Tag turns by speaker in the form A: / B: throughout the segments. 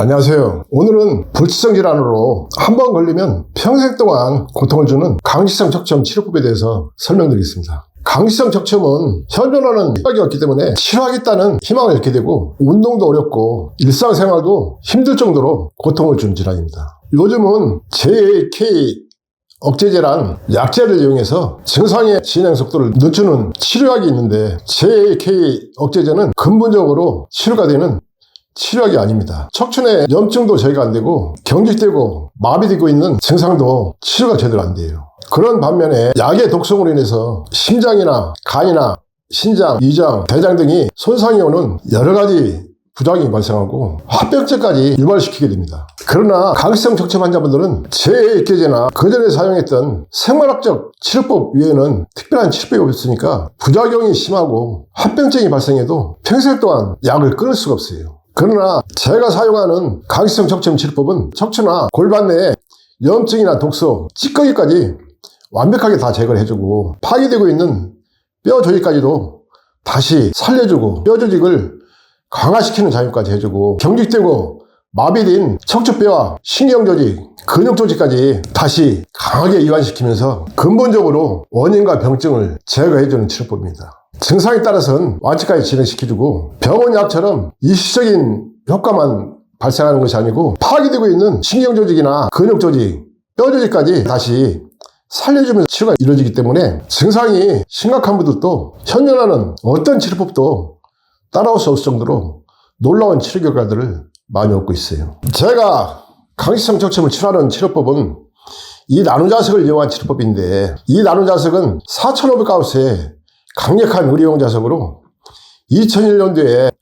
A: 안녕하세요. 오늘은 불치성 질환으로 한 번 걸리면 평생 동안 고통을 주는 강직성 척추염 치료법에 대해서 설명드리겠습니다. 강직성 척추염은 현존하는 치료약이 없기 때문에 치료하겠다는 희망을 잃게 되고 운동도 어렵고 일상생활도 힘들 정도로 고통을 주는 질환입니다. 요즘은 JAK 억제제란 약제를 이용해서 증상의 진행 속도를 늦추는 치료약이 있는데 JAK 억제제는 근본적으로 치료가 되는 치료약이 아닙니다. 척추 내 염증도 제거가 안 되고 경직되고 마비되고 있는 증상도 치료가 제대로 안 돼요. 그런 반면에 약의 독성으로 인해서 심장이나 간이나 신장, 위장, 대장 등이 손상이 오는 여러 가지 부작용이 발생하고 합병증까지 유발시키게 됩니다. 그러나 강직성 척추 환자분들은 JAK제나 그전에 사용했던 생물학적 치료법 외에는 특별한 치료법이 없으니까 부작용이 심하고 합병증이 발생해도 평생 동안 약을 끊을 수가 없어요. 그러나 제가 사용하는 강직성 척추염 치료법은 척추나 골반 내에 염증이나 독소, 찌꺼기까지 완벽하게 다 제거를 해주고 파괴되고 있는 뼈 조직까지도 다시 살려주고 뼈 조직을 강화시키는 작용까지 해주고 경직되고 마비된 척추뼈와 신경조직, 근육조직까지 다시 강하게 이완시키면서 근본적으로 원인과 병증을 제거해주는 치료법입니다. 증상에 따라서는 완치까지 진행시켜주고 병원 약처럼 일시적인 효과만 발생하는 것이 아니고 파괴되고 있는 신경조직이나 근육조직, 뼈조직까지 다시 살려주면서 치료가 이루어지기 때문에 증상이 심각한 분들도 현존하는 어떤 치료법도 따라올 수 없을 정도로 놀라운 치료 결과들을 많이 얻고 있어요. 제가 강직성 척추염을 치료하는 치료법은 이 나노자석을 이용한 치료법인데 이 나노자석은 4,500가우스의 강력한 의료용 자석으로 2001년도에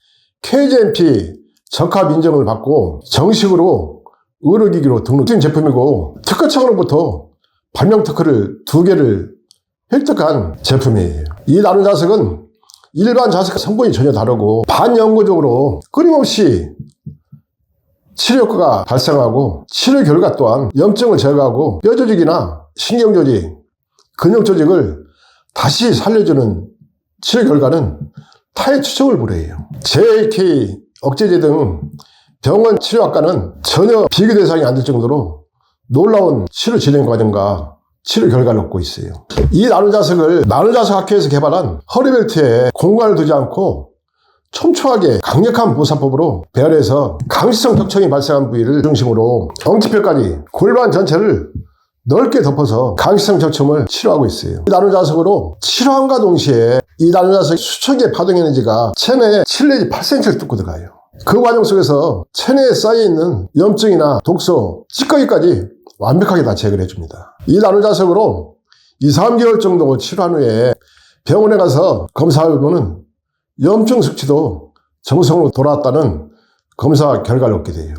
A: KGMP 적합 인정을 받고 정식으로 의료기기로 등록된 제품이고 특허청으로부터 발명 특허를 2개를 획득한 제품이에요. 이 나노자석은 일반 자석과 성분이 전혀 다르고 반영구적으로 끊임없이 치료 효과가 발생하고 치료 결과 또한 염증을 제거하고 뼈조직이나 신경조직, 근육조직을 다시 살려주는 치료 결과는 타의 추적을 불허해요. JAK 억제제 등 병원 치료학과는 전혀 비교 대상이 안 될 정도로 놀라운 치료 진행 과정과 치료 결과를 얻고 있어요. 이 나노자석을 나노자석 학회에서 개발한 허리벨트에 공간을 두지 않고 촘촘하게 강력한 보사법으로 배열해서 강직성 척추염이 발생한 부위를 중심으로 엉치뼈까지 골반 전체를 넓게 덮어서 강직성 척추염을 치료하고 있어요. 이 나노자석으로 치료함과 동시에 이 나노자석 수천 개의 파동 에너지가 체내에 7 내지 8cm를 뚫고 들어가요. 그 과정 속에서 체내에 쌓여있는 염증이나 독소, 찌꺼기까지 완벽하게 다 제거를 해줍니다. 이 나노자석으로 2, 3개월 정도 치료한 후에 병원에 가서 검사해보면 염증 수치도 정상으로 돌아왔다는 검사 결과를 얻게 돼요.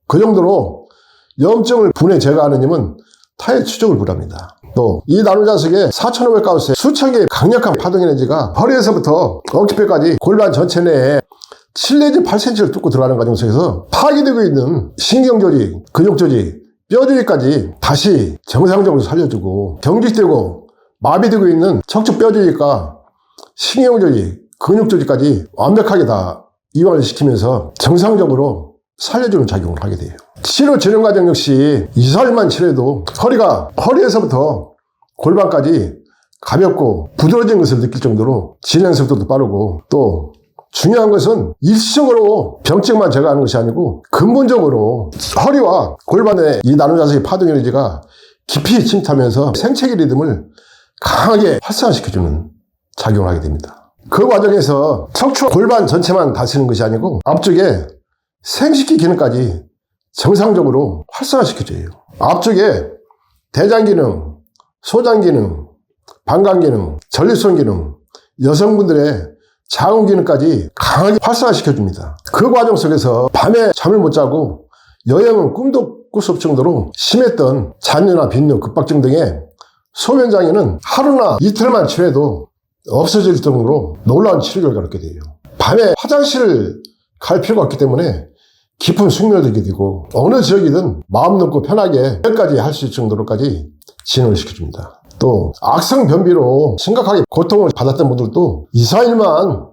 A: 그 정도로 염증을 분해 제거하는 힘은 타의 추적을 불합니다. 또 이 나노자석에 4,500가우스의 수천 개의 강력한 파동 에너지가 허리에서부터 엉치뼈까지 골반 전체 내에 7 내지 8cm를 뚫고 들어가는 과정 속에서 파괴되고 있는 신경조직, 근육조직, 뼈조직까지 다시 정상적으로 살려주고 경직되고 마비되고 있는 척추 뼈조직과 신경조직, 근육조직까지 완벽하게 다 이완을 시키면서 정상적으로 살려주는 작용을 하게 돼요. 치료 진행 과정 역시 2, 4일만 치료해도 허리에서부터 골반까지 가볍고 부드러워진 것을 느낄 정도로 진행 속도도 빠르고 또 중요한 것은 일시적으로 병증만 제거하는 것이 아니고 근본적으로 허리와 골반에 이 나노자석의 파동 에너지가 깊이 침투하면서 생체계 리듬을 강하게 활성화시켜주는 작용을 하게 됩니다. 그 과정에서 척추 골반 전체만 다스리는 것이 아니고 앞쪽에 생식기 기능까지 정상적으로 활성화시켜줘요. 앞쪽에 대장 기능, 소장 기능, 방광 기능, 전립선 기능, 여성분들의 자궁 기능까지 강하게 활성화시켜줍니다. 그 과정 속에서 밤에 잠을 못 자고 여행은 꿈도 꿀 수 없을 정도로 심했던 잔뇨나 빈뇨, 급박증 등의 소변장애는 하루나 이틀만 치료해도 없어질 정도로 놀라운 치료 결과를 얻게 돼요. 밤에 화장실을 갈 필요가 없기 때문에 깊은 숙면을 들게 되고 어느 지역이든 마음 놓고 편하게 여기까지 할 수 있을 정도로까지 진행을 시켜줍니다. 또 악성 변비로 심각하게 고통을 받았던 분들도 2, 4일만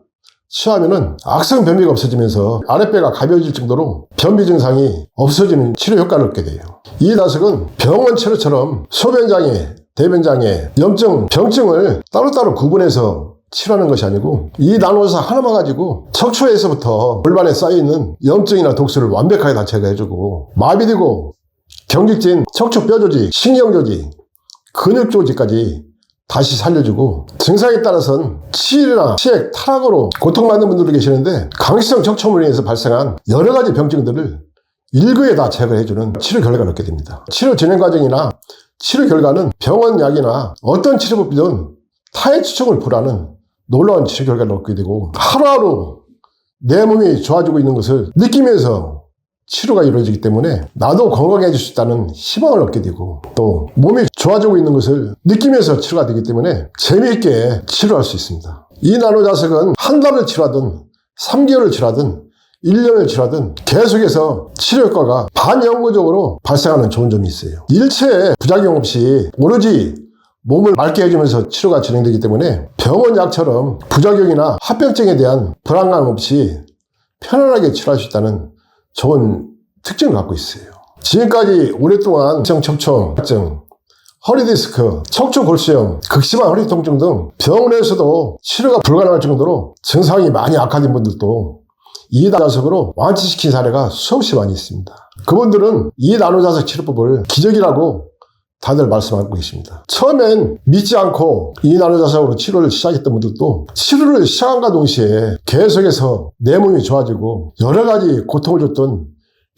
A: 취하면은 악성 변비가 없어지면서 아랫배가 가벼워질 정도로 변비 증상이 없어지는 치료 효과를 얻게 돼요. 이 나석은 병원 치료처럼 소변장애, 대변장애, 염증, 병증을 따로따로 구분해서 치료하는 것이 아니고 이 나노자석 하나만 가지고 척추에서부터 골반에 쌓여있는 염증이나 독소를 완벽하게 다 제거해주고 마비되고 경직된 척추 뼈조직, 신경조직, 근육조직까지 다시 살려주고 증상에 따라서는 치일이나 치액, 타락으로 고통받는 분들도 계시는데 강시성 척추염으로 인해서 발생한 여러 가지 병증들을 일거에 다 제거해주는 치료 결과를 얻게 됩니다. 치료 진행 과정이나 치료 결과는 병원 약이나 어떤 치료법이든 타의 추천을 불하는 놀라운 치료 결과를 얻게 되고 하루하루 내 몸이 좋아지고 있는 것을 느끼면서 치료가 이루어지기 때문에 나도 건강해질 수 있다는 희망을 얻게 되고 또 몸이 좋아지고 있는 것을 느끼면서 치료가 되기 때문에 재미있게 치료할 수 있습니다. 이 나노자석은 한 달을 치료하든 3개월을 치료하든 1년을 치료하든 계속해서 치료 효과가 반영구적으로 발생하는 좋은 점이 있어요. 일체의 부작용 없이 오로지 몸을 맑게 해주면서 치료가 진행되기 때문에 병원 약처럼 부작용이나 합병증에 대한 불안감 없이 편안하게 치료할 수 있다는 좋은 특징을 갖고 있어요. 지금까지 오랫동안 척추염, 허리디스크, 척추골수염, 극심한 허리 통증 등 병원에서도 치료가 불가능할 정도로 증상이 많이 악화된 분들도 이 나노자석으로 완치시킨 사례가 수없이 많이 있습니다. 그분들은 이 나노자석 치료법을 기적이라고 다들 말씀하고 계십니다. 처음엔 믿지 않고 이 나노자석으로 치료를 시작했던 분들도 치료를 시작함과 동시에 계속해서 내 몸이 좋아지고 여러 가지 고통을 줬던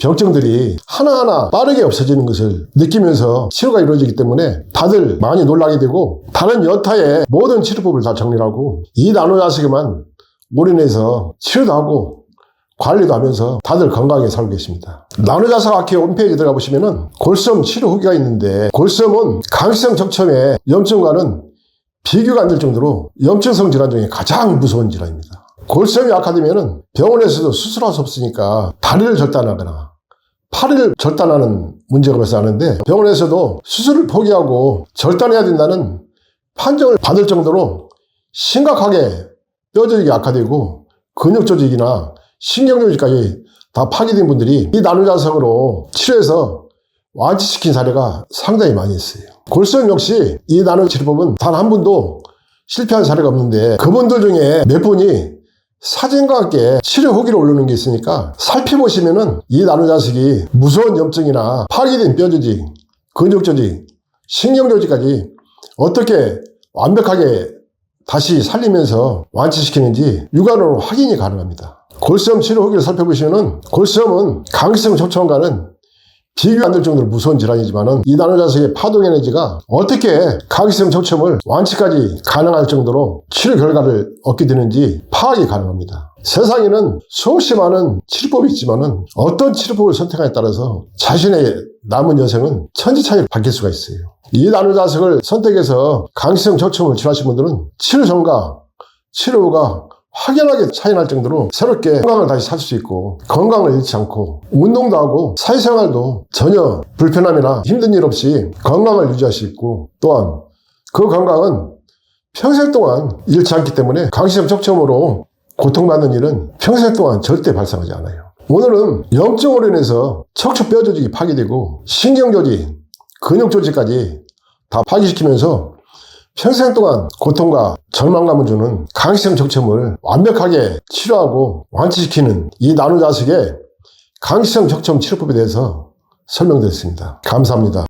A: 병증들이 하나하나 빠르게 없어지는 것을 느끼면서 치료가 이루어지기 때문에 다들 많이 놀라게 되고 다른 여타의 모든 치료법을 다 정리하고 이 나노자석에만 올인해서 치료도 하고 관리도 하면서 다들 건강하게 살고 계십니다. 나노자석 아키 홈페이지 들어가 보시면은 골수염 치료 후기가 있는데 골수염은 강시성 척추염의 염증과는 비교가 안 될 정도로 염증성 질환 중에 가장 무서운 질환입니다. 골수염이 악화되면은 병원에서도 수술할 수 없으니까 다리를 절단하거나 팔을 절단하는 문제가 발생하는데 병원에서도 수술을 포기하고 절단해야 된다는 판정을 받을 정도로 심각하게 뼈조직이 악화되고 근육조직이나 신경조직까지 다 파괴된 분들이 이 나노자석으로 치료해서 완치시킨 사례가 상당히 많이 있어요. 골수염 역시 이 나노 치료법은 단 한 분도 실패한 사례가 없는데 그분들 중에 몇 분이 사진과 함께 치료 후기를 올리는 게 있으니까 살펴보시면은 이 나노자석이 무서운 염증이나 파괴된 뼈조직, 근육조직, 신경조직까지 어떻게 완벽하게 다시 살리면서 완치시키는지 육안으로 확인이 가능합니다. 골수염 치료 후기를 살펴보시면 골수염은 강시성 척추염과는 비교 안 될 정도로 무서운 질환이지만 이 나노자석의 파동 에너지가 어떻게 강시성 척추염을 완치까지 가능할 정도로 치료 결과를 얻게 되는지 파악이 가능합니다. 세상에는 수없이 많은 치료법이 있지만 어떤 치료법을 선택하냐에 따라서 자신의 남은 여생은 천지차이로 바뀔 수가 있어요. 이 나노자석을 선택해서 강시성 척추염을 치료하신 분들은 치료 전과 치료 후가 확연하게 차이 날 정도로 새롭게 건강을 다시 찾을 수 있고 건강을 잃지 않고 운동도 하고 사회생활도 전혀 불편함이나 힘든 일 없이 건강을 유지할 수 있고 또한 그 건강은 평생 동안 잃지 않기 때문에 강시성 척추염으로 고통받는 일은 평생 동안 절대 발생하지 않아요. 오늘은 염증으로 인해서 척추 뼈조직이 파괴되고 신경조직, 근육조직까지 다 파괴시키면서 평생 동안 고통과 절망감을 주는 강시성 척추염을 완벽하게 치료하고 완치시키는 이 나노자석의 강시성 척추염 치료법에 대해서 설명드렸습니다. 감사합니다.